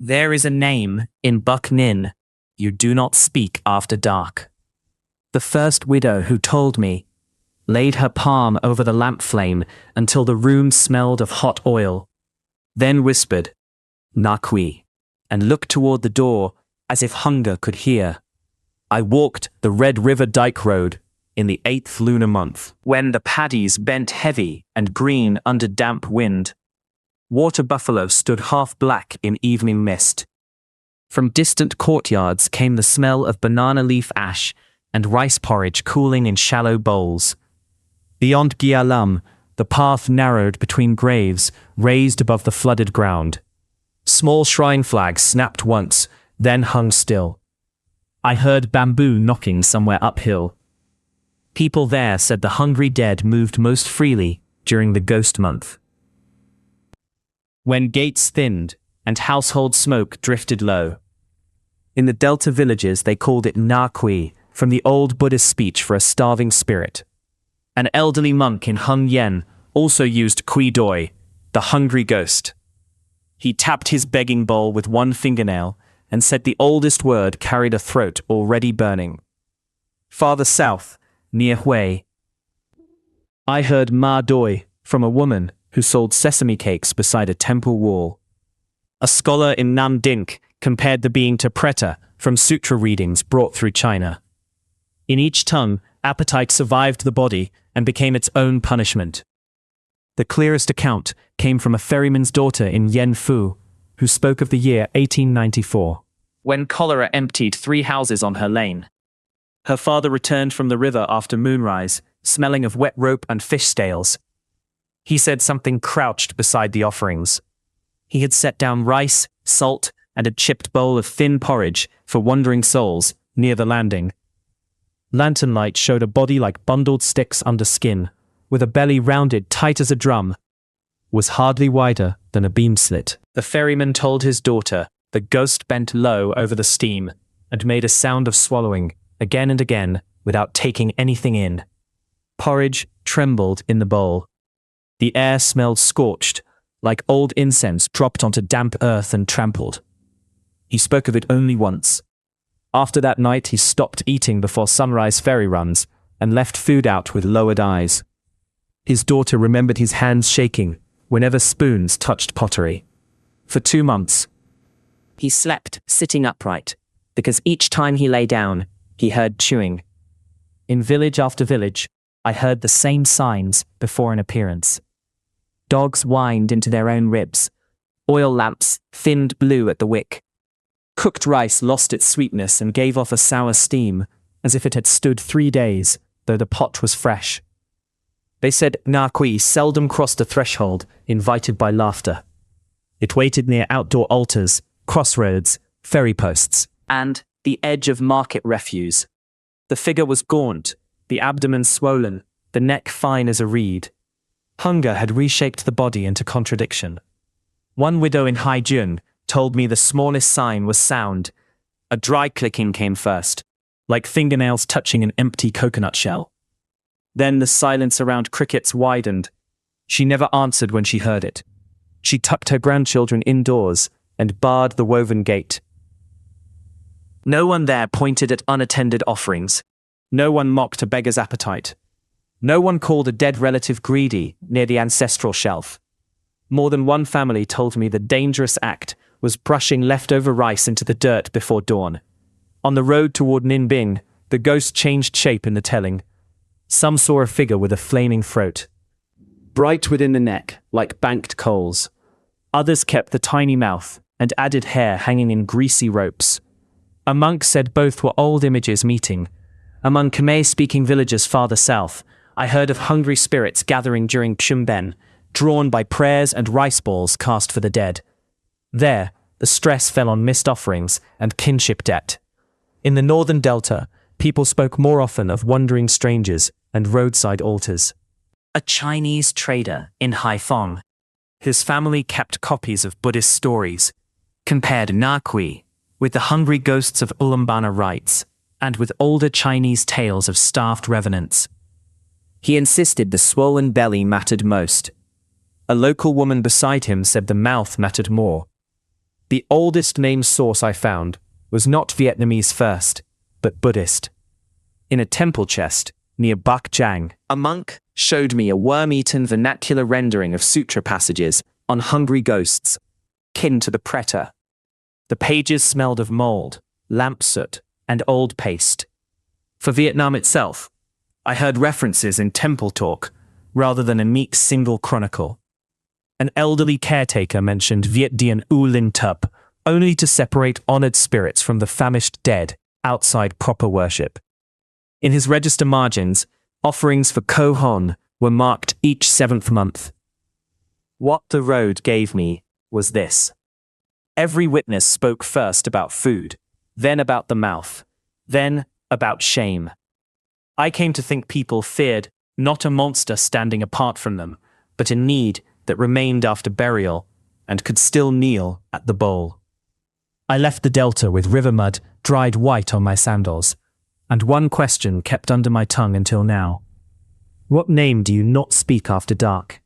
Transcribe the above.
There is a name in Bắc Ninh. You do not speak after dark. The first widow who told me laid her palm over the lamp flame until the room smelled of hot oil, then whispered, Ngạ Quỷ, and looked toward the door as if hunger could hear. I walked the Red River Dyke Road in the 8th lunar month, when the paddies bent heavy and green under damp wind. Water buffalo stood half black in evening mist. From distant courtyards came the smell of banana leaf ash and rice porridge cooling in shallow bowls. Beyond Gia Lum, the path narrowed between graves raised above the flooded ground. Small shrine flags snapped once, then hung still. I heard bamboo knocking somewhere uphill. People there said the hungry dead moved most freely during the ghost month. When gates thinned and household smoke drifted low. In the Delta villages they called it Ngạ Quỷ, from the old Buddhist speech for a starving spirit. An elderly monk in Hun Yen also used Quỷ Doi, the hungry ghost. He tapped his begging bowl with one fingernail and said the oldest word carried a throat already burning. Farther south, near Hue, I heard Ma Doi from a woman who sold sesame cakes beside a temple wall. A scholar in Nam Dinh compared the being to preta from sutra readings brought through China. In each tongue, appetite survived the body and became its own punishment. The clearest account came from a ferryman's daughter in Yen Fu, who spoke of the year 1894, when cholera emptied 3 houses on her lane. Her father returned from the river after moonrise, smelling of wet rope and fish scales. He said something crouched beside the offerings. He had set down rice, salt, and a chipped bowl of thin porridge for wandering souls near the landing. Lantern light showed a body like bundled sticks under skin, with a belly rounded tight as a drum, was hardly wider than a beam slit. The ferryman told his daughter the ghost bent low over the steam and made a sound of swallowing again and again without taking anything in. Porridge trembled in the bowl. The air smelled scorched, like old incense dropped onto damp earth and trampled. He spoke of it only once. After that night he stopped eating before sunrise ferry runs and left food out with lowered eyes. His daughter remembered his hands shaking whenever spoons touched pottery. For 2 months, he slept sitting upright, because each time he lay down, he heard chewing. In village after village, I heard the same signs before an appearance. Dogs whined into their own ribs. Oil lamps thinned blue at the wick. Cooked rice lost its sweetness and gave off a sour steam, as if it had stood 3 days, though the pot was fresh. They said Ngạ Quỷ seldom crossed a threshold invited by laughter. It waited near outdoor altars, crossroads, ferry posts, and the edge of market refuse. The figure was gaunt, the abdomen swollen, the neck fine as a reed. Hunger had reshaped the body into contradiction. One widow in Haijun told me the smallest sign was sound. A dry clicking came first, like fingernails touching an empty coconut shell. Then the silence around crickets widened. She never answered when she heard it. She tucked her grandchildren indoors and barred the woven gate. No one there pointed at unattended offerings. No one mocked a beggar's appetite. No one called a dead relative greedy near the ancestral shelf. More than one family told me the dangerous act was brushing leftover rice into the dirt before dawn. On the road toward Ninh, the ghost changed shape in the telling. Some saw a figure with a flaming throat, bright within the neck, like banked coals. Others kept the tiny mouth and added hair hanging in greasy ropes. A monk said both were old images meeting. Among Khmer-speaking villagers farther south, I heard of hungry spirits gathering during Chumben, drawn by prayers and rice balls cast for the dead. There, the stress fell on missed offerings and kinship debt. In the northern delta, people spoke more often of wandering strangers and roadside altars. A Chinese trader in Haiphong. His family kept copies of Buddhist stories, compared Ngạ Quỷ with the hungry ghosts of Ulaanbaatar rites, and with older Chinese tales of starved revenants. He insisted the swollen belly mattered most. A local woman beside him said the mouth mattered more. The oldest name source I found was not Vietnamese first, but Buddhist. In a temple chest near Bắc Giang, a monk showed me a worm-eaten vernacular rendering of sutra passages on hungry ghosts, kin to the preta. The pages smelled of mold, lamp soot, and old paste. For Vietnam itself, I heard references in temple talk rather than a meek single chronicle. An elderly caretaker mentioned Viet Dien U Linh Tup only to separate honored spirits from the famished dead outside proper worship. In his register margins, offerings for Ko Hon were marked each 7th month. What the road gave me was this. Every witness spoke first about food, then about the mouth, then about shame. I came to think people feared not a monster standing apart from them, but a need that remained after burial and could still kneel at the bowl. I left the delta with river mud dried white on my sandals, and one question kept under my tongue until now. What name do you not speak after dark?